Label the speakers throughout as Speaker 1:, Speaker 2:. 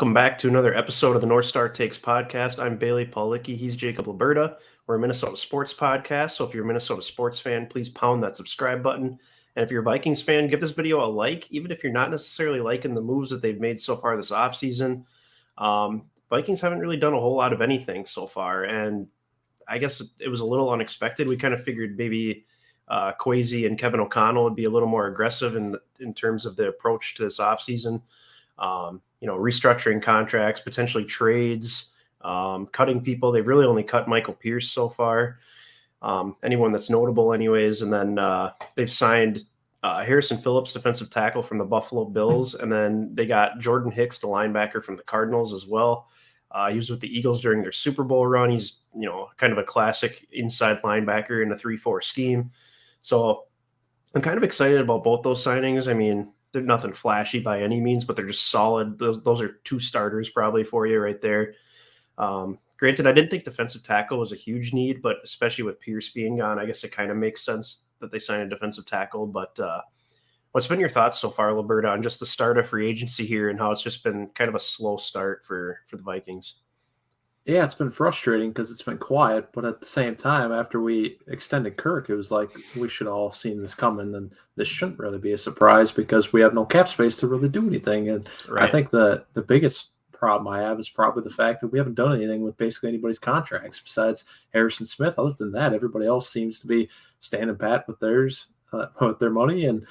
Speaker 1: Welcome back to another episode of the North Star Takes podcast. I'm Bailey Paulicki. He's Jacob Liberta. We're a Minnesota sports podcast. So if you're a Minnesota sports fan, please pound that subscribe button. And if you're a Vikings fan, give this video a like, even if you're not necessarily liking the moves that they've made so far this offseason. Vikings haven't really done a whole lot of anything so far. And I guess it was a little unexpected. We kind of figured maybe Kwesi and Kevin O'Connell would be a little more aggressive in terms of the approach to this offseason. Restructuring contracts, potentially trades, cutting people. They've really only cut Michael Pierce so far. Anyone that's notable anyways. And then they've signed Harrison Phillips, defensive tackle from the Buffalo Bills. And then they got Jordan Hicks, the linebacker from the Cardinals as well. He was with the Eagles during their Super Bowl run. He's, kind of a classic inside linebacker in a 3-4 scheme. So I'm kind of excited about both those signings. I mean, they're nothing flashy by any means, but they're just solid. Those are two starters probably for you right there. Granted, I didn't think defensive tackle was a huge need, but especially with Pierce being gone, I guess it kind of makes sense that they signed a defensive tackle. But what's been your thoughts so far, Liberta, on just the start of free agency here and how it's just been kind of a slow start for the Vikings?
Speaker 2: Yeah, it's been frustrating because it's been quiet, but at the same time, after we extended Kirk, it was like we should all seen this coming, and this shouldn't really be a surprise because we have no cap space to really do anything. And
Speaker 1: Right.
Speaker 2: I think the biggest problem I have is probably the fact that we haven't done anything with basically anybody's contracts besides Harrison Smith. Other than that, everybody else seems to be standing pat with theirs, with their money, and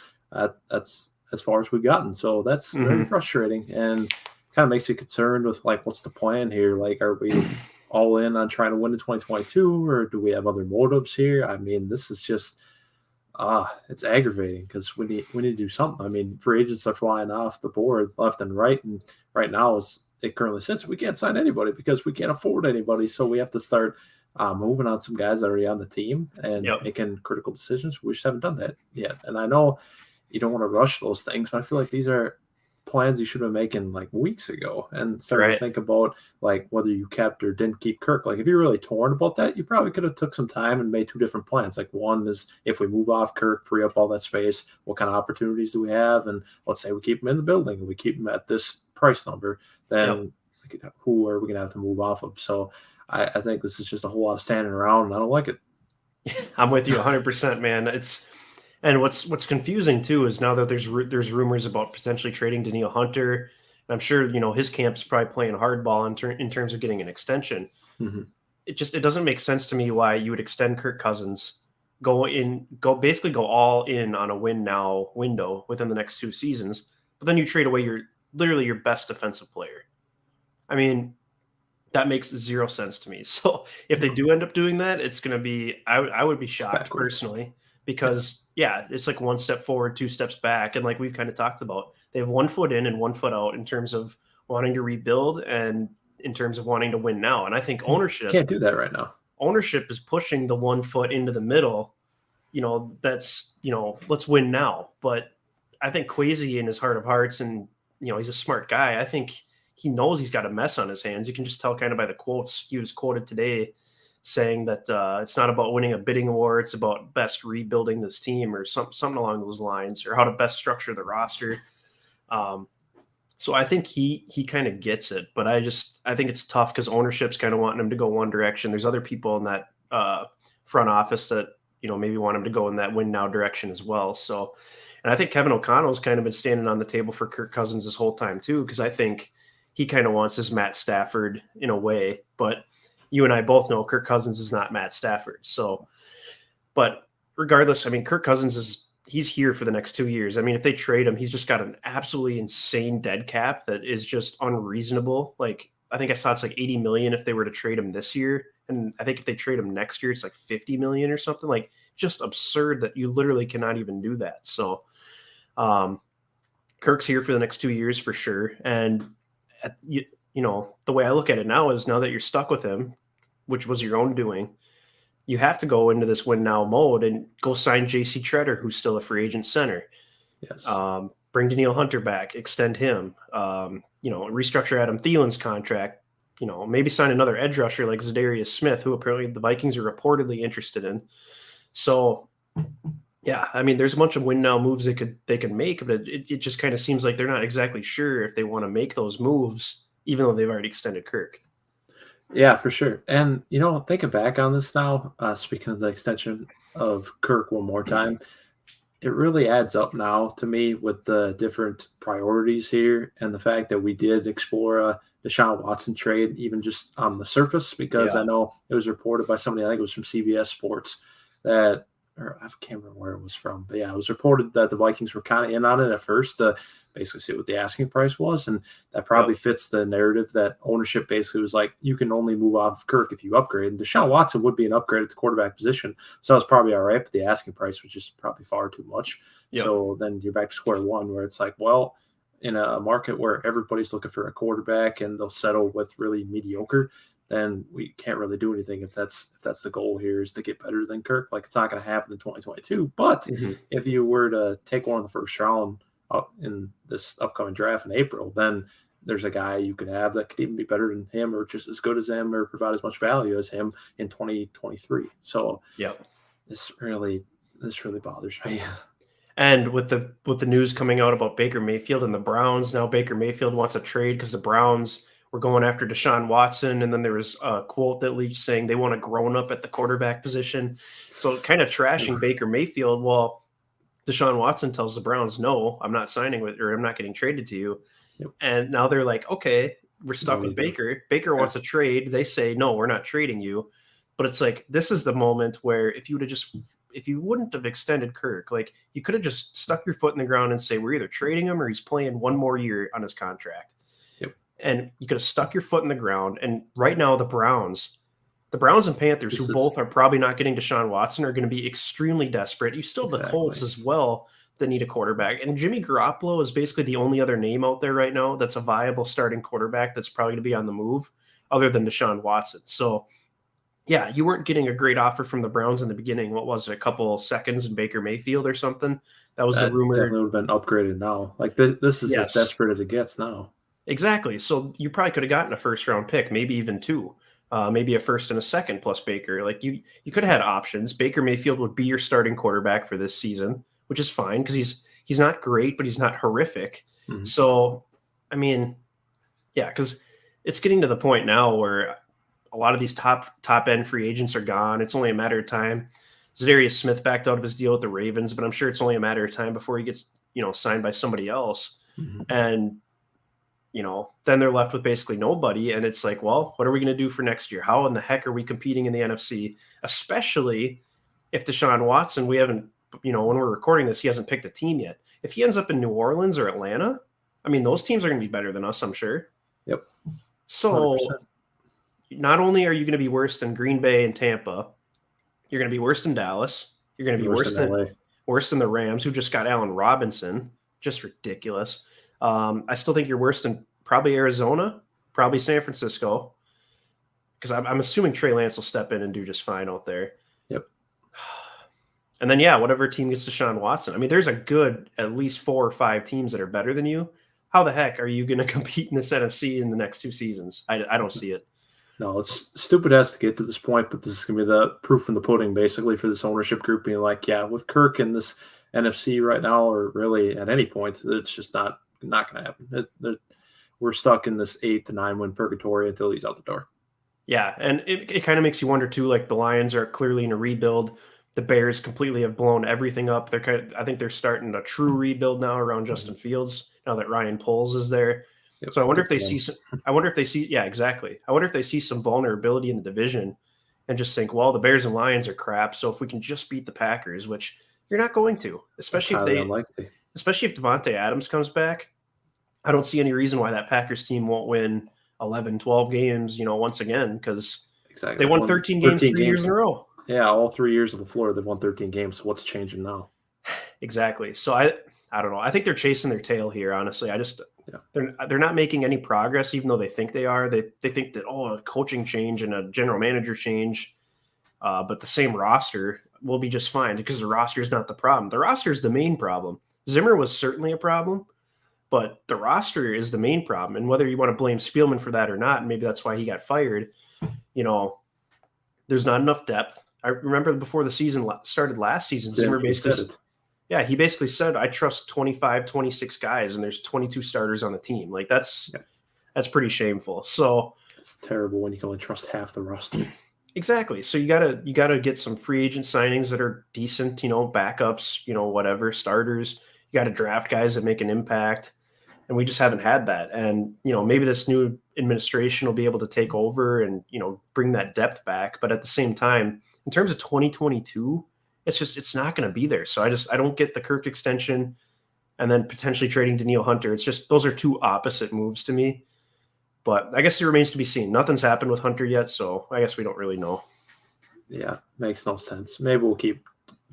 Speaker 2: that's as far as we've gotten. So that's very frustrating and kind of makes you concerned with like, what's the plan here? Like, are we all in on trying to win in 2022, or do we have other motives here? I mean, this is just, it's aggravating because we need to do something. I mean, free agents are flying off the board left and right. And right now, as it currently sits, we can't sign anybody because we can't afford anybody. So we have to start moving on some guys that are already on the team and making critical decisions. We just haven't done that yet. And I know you don't want to rush those things, but I feel like these are plans you should have been making like weeks ago and starting to think about like whether you kept or didn't keep Kirk. Like if you're really torn about that, you probably could have took some time and made two different plans. Like one is if we move off Kirk, free up all that space, what kind of opportunities do we have? And let's say we keep him in the building and we keep him at this price number, then who are we going to have to move off of? So I think this is just a whole lot of standing around and I don't like it.
Speaker 1: I'm with you 100%, man. And what's confusing too is now that there's rumors about potentially trading Danielle Hunter, and I'm sure his camp is probably playing hardball in terms of getting an extension.
Speaker 2: Mm-hmm.
Speaker 1: It doesn't make sense to me why you would extend Kirk Cousins, go all in on a win now window within the next 2 seasons, but then you trade away your best defensive player. I mean, that makes zero sense to me. So if they do end up doing that, it's going to be I would be shocked personally. Because, it's like 1 step forward, 2 steps back. And like we've kind of talked about, they have 1 foot in and 1 foot out in terms of wanting to rebuild and in terms of wanting to win now. And I think ownership
Speaker 2: can't do that right now.
Speaker 1: Ownership is pushing the 1 foot into the middle. That's, let's win now. But I think Kwesi in his heart of hearts, and, he's a smart guy. I think he knows he's got a mess on his hands. You can just tell kind of by the quotes. He was quoted today saying that it's not about winning a bidding war. It's about best rebuilding this team or something along those lines, or how to best structure the roster. So I think he kind of gets it, but I think it's tough because ownership's kind of wanting him to go one direction. There's other people in that front office that, maybe want him to go in that win now direction as well. So, and I think Kevin O'Connell's kind of been standing on the table for Kirk Cousins this whole time too, because I think he kind of wants his Matt Stafford in a way, but you and I both know Kirk Cousins is not Matt Stafford. So, but regardless, I mean, Kirk Cousins he's here for the next 2 years. I mean, if they trade him, he's just got an absolutely insane dead cap that is just unreasonable. Like, I think I saw it's like 80 million if they were to trade him this year. And I think if they trade him next year, it's like 50 million or something. Like, just absurd that you literally cannot even do that. So, Kirk's here for the next 2 years for sure. And the way I look at it now is, now that you're stuck with him, which was your own doing, you have to go into this win now mode and go sign JC Tretter, who's still a free agent center.
Speaker 2: Yes.
Speaker 1: Bring Danielle Hunter back, extend him, restructure Adam Thielen's contract, maybe sign another edge rusher like Zadarius Smith, who apparently the Vikings are reportedly interested in. So yeah, I mean, there's a bunch of win now moves they could make, but it just kind of seems like they're not exactly sure if they want to make those moves, even though they've already extended Kirk.
Speaker 2: Yeah, for sure. And, thinking back on this now, speaking of the extension of Kirk one more time, it really adds up now to me with the different priorities here and the fact that we did explore the Shaun Watson trade, even just on the surface, because I know it was reported by somebody, I think it was from CBS Sports, that, or I can't remember where it was from, but yeah, it was reported that the Vikings were kind of in on it at first to basically see what the asking price was. And that probably fits the narrative that ownership basically was like, you can only move off of Kirk if you upgrade. And Deshaun Watson would be an upgrade at the quarterback position. So it's probably all right, but the asking price was just probably far too much. Yep. So then you're back to square one where it's like, well, in a market where everybody's looking for a quarterback and they'll settle with really mediocre, then we can't really do anything if that's the goal here is to get better than Kirk. Like, it's not going to happen in 2022. But if you were to take one in the first round in this upcoming draft in April, then there's a guy you could have that could even be better than him or just as good as him or provide as much value as him in 2023. So this really bothers me.
Speaker 1: And with the news coming out about Baker Mayfield and the Browns, now Baker Mayfield wants a trade because the Browns were going after Deshaun Watson, and then there was a quote that leaked saying they want a grown-up at the quarterback position. So kind of trashing Baker Mayfield. Well, Deshaun Watson tells the Browns, no, I'm not signing with, or I'm not getting traded to you. Yep. And now they're like, okay, we're stuck with Baker. Baker wants a trade. They say, no, we're not trading you. But it's like, this is the moment where if you wouldn't have extended Kirk, like, you could have just stuck your foot in the ground and say, we're either trading him or he's playing one more year on his contract.
Speaker 2: Yep.
Speaker 1: And you could have stuck your foot in the ground. And right now, the Browns and Panthers, who both are probably not getting Deshaun Watson, are going to be extremely desperate. You still have the Colts as well that need a quarterback. And Jimmy Garoppolo is basically the only other name out there right now that's a viable starting quarterback that's probably going to be on the move other than Deshaun Watson. So, yeah, you weren't getting a great offer from the Browns in the beginning. What was it, a couple seconds in Baker Mayfield or something? That was the rumor.
Speaker 2: Definitely would have been upgraded now. Like, this is as desperate as it gets now.
Speaker 1: Exactly. So you probably could have gotten a first-round pick, maybe even two. Maybe a first and a second plus Baker. Like, you could have had options. Baker Mayfield would be your starting quarterback for this season, which is fine because he's not great, but he's not horrific. Mm-hmm. So, I mean, yeah, because it's getting to the point now where a lot of these top end free agents are gone. It's only a matter of time. Zadarius Smith backed out of his deal with the Ravens, but I'm sure it's only a matter of time before he gets, signed by somebody else. Mm-hmm. And then they're left with basically nobody. And it's like, well, what are we going to do for next year? How in the heck are we competing in the NFC? Especially if Deshaun Watson, we haven't, when we're recording this, he hasn't picked a team yet. If he ends up in New Orleans or Atlanta, I mean, those teams are going to be better than us, I'm sure.
Speaker 2: Yep.
Speaker 1: So 100%. Not only are you going to be worse than Green Bay and Tampa, you're going to be worse than Dallas. You're going to be worse than the Rams, who just got Allen Robinson. Just ridiculous. I still think you're worse than probably Arizona, probably San Francisco, because I'm assuming Trey Lance will step in and do just fine out there.
Speaker 2: Yep.
Speaker 1: And then, whatever team gets Deshaun Watson. I mean, there's a good at least 4 or 5 teams that are better than you. How the heck are you going to compete in this NFC in the next 2 seasons? I don't see it.
Speaker 2: No, it's stupid as to get to this point, but this is going to be the proof in the pudding, basically, for this ownership group being like, yeah, with Kirk in this NFC right now, or really at any point, it's just not going to happen. We're stuck in this 8 to 9 win purgatory until he's out the door.
Speaker 1: Yeah, and it kind of makes you wonder too. Like, the Lions are clearly in a rebuild. The Bears completely have blown everything up. I think they're starting a true rebuild now around Justin Fields now that Ryan Poles is there. Yep. So I wonder if they see. Yeah, exactly. I wonder if they see some vulnerability in the division and just think, well, the Bears and Lions are crap. So if we can just beat the Packers, which you're not going to, especially if Davante Adams comes back. I don't see any reason why that Packers team won't win 11, 12 games, once again, because they won 13 games 3 years in a row.
Speaker 2: Yeah, all 3 years of the floor, they've won 13 games. So what's changing now?
Speaker 1: Exactly. So I don't know. I think they're chasing their tail here, honestly. They're not making any progress, even though they think they are. They think that, a coaching change and a general manager change, but the same roster will be just fine because the roster is not the problem. The roster is the main problem. Zimmer was certainly a problem, but the roster is the main problem. And whether you want to blame Spielman for that or not, and maybe that's why he got fired, there's not enough depth. I remember before the season started last season, Zimmer basically said, I trust 25, 26 guys, and there's 22 starters on the team. Like, that's That's pretty shameful. So
Speaker 2: It's terrible when you can only trust half the roster.
Speaker 1: exactly. So you gotta get some free agent signings that are decent, backups, whatever, starters. You gotta draft guys that make an impact. And we just haven't had that. And, maybe this new administration will be able to take over and, bring that depth back. But at the same time, in terms of 2022, it's not going to be there. So I don't get the Kirk extension and then potentially trading Danielle Hunter. It's just, those are two opposite moves to me. But I guess it remains to be seen. Nothing's happened with Hunter yet. So I guess we don't really know.
Speaker 2: Yeah, makes no sense. Maybe we'll keep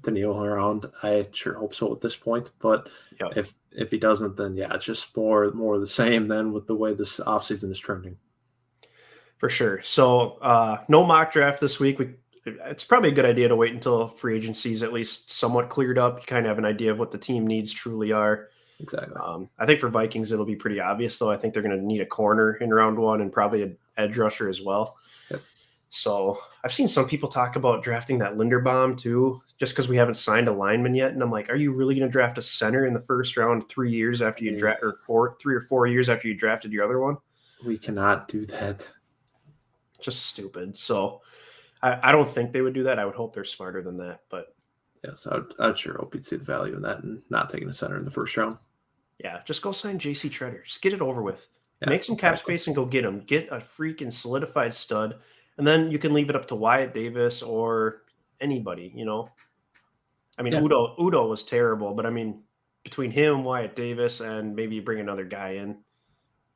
Speaker 2: Danielle around. I sure hope so at this point. But
Speaker 1: Yep.
Speaker 2: if he doesn't, then yeah, it's just more of the same then with the way this offseason is trending.
Speaker 1: For sure. So no mock draft this week. It's probably a good idea to wait until free agency is at least somewhat cleared up. You kind of have an idea of what the team needs truly are.
Speaker 2: Exactly.
Speaker 1: I think for Vikings, it'll be pretty obvious, though. I think they're going to need a corner in round one and probably an edge rusher as well.
Speaker 2: Yep.
Speaker 1: So I've seen some people talk about drafting that Linderbaum too, just because we haven't signed a lineman yet. And I'm like, are you really going to draft a center in the first round 3 years after you draft, or 3 or 4 years after you drafted your other one?
Speaker 2: We cannot do that.
Speaker 1: Just stupid. So I don't think they would do that. I would hope they're smarter than that. But
Speaker 2: yes, I'd sure hope you'd see the value in that and not taking a center in the first round.
Speaker 1: yeah, just go sign JC Treader. Just get it over with.
Speaker 2: Yeah,
Speaker 1: Make some cap space and go get him. Get a freaking solidified stud. And then you can leave it up to Wyatt Davis or anybody, I mean, Udo was terrible, but I mean, between him, Wyatt Davis, and maybe you bring another guy in,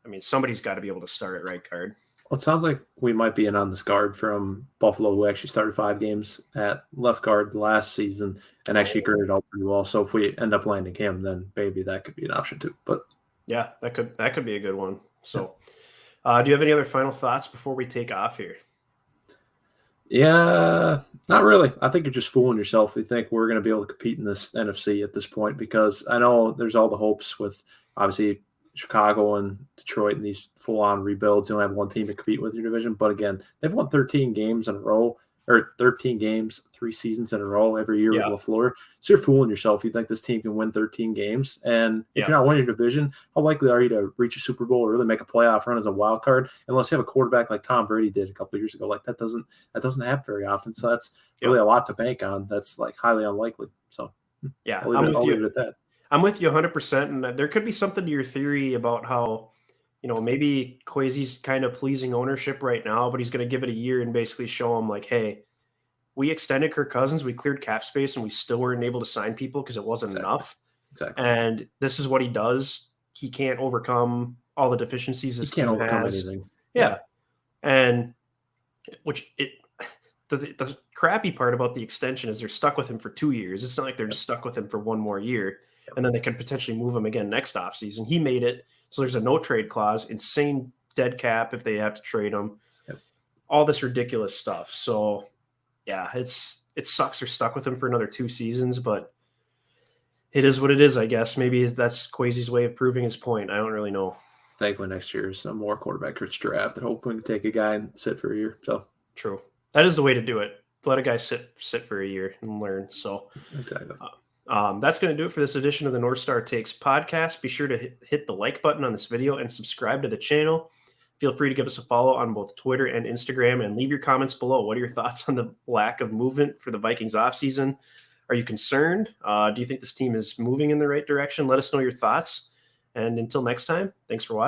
Speaker 1: I mean, somebody's got to be able to start at right guard.
Speaker 2: Well, it sounds like we might be in on this guard from Buffalo, who actually started 5 games at left guard last season and actually girded out pretty well. So if we end up landing him, then maybe that could be an option too. But
Speaker 1: yeah, that could be a good one. So do you have any other final thoughts before we take off here?
Speaker 2: Yeah, not really. I think you're just fooling yourself if you think we're going to be able to compete in this NFC at this point, because I know there's all the hopes with obviously Chicago and Detroit and these full-on rebuilds. You only have one team to compete with your division. But again, they've won 13 games in a row, or 13 games, 3 seasons in a row every year with LaFleur. So you're fooling yourself. You think this team can win 13 games. And if you're not winning your division, how likely are you to reach a Super Bowl or really make a playoff run as a wild card unless you have a quarterback like Tom Brady did a couple of years ago? Like that doesn't happen very often. So that's really a lot to bank on. That's like highly unlikely. So
Speaker 1: yeah,
Speaker 2: I'll leave it at that.
Speaker 1: I'm with you 100%. And there could be something to your theory about how, maybe Kwesi's kind of pleasing ownership right now, but he's going to give it a year and basically show them like, hey, we extended Kirk Cousins, we cleared cap space, and we still weren't able to sign people because it wasn't enough.
Speaker 2: Exactly.
Speaker 1: And this is what he does. He can't overcome all the deficiencies his team has.
Speaker 2: Anything.
Speaker 1: Yeah. And the crappy part about the extension is they're stuck with him for 2 years. It's not like they're just stuck with him for one more year, and then they could potentially move him again next offseason. He made it. So there's a no trade clause, insane dead cap if they have to trade him, all this ridiculous stuff. So yeah, it sucks they're stuck with him for another 2 seasons, but it is what it is, I guess. Maybe that's Kwesi's way of proving his point. I don't really know.
Speaker 2: Thankfully, next year is a more quarterback-rich draft, and hopefully we can take a guy and sit for a year. So
Speaker 1: true. That is the way to do it. Let a guy sit for a year and learn. So
Speaker 2: exactly.
Speaker 1: That's going to do it for this edition of the North Star Takes podcast. Be sure to hit the like button on this video and subscribe to the channel. Feel free to give us a follow on both Twitter and Instagram, and leave your comments below. What are your thoughts on the lack of movement for the Vikings offseason? Are you concerned? Do you think this team is moving in the right direction? Let us know your thoughts. And until next time, thanks for watching.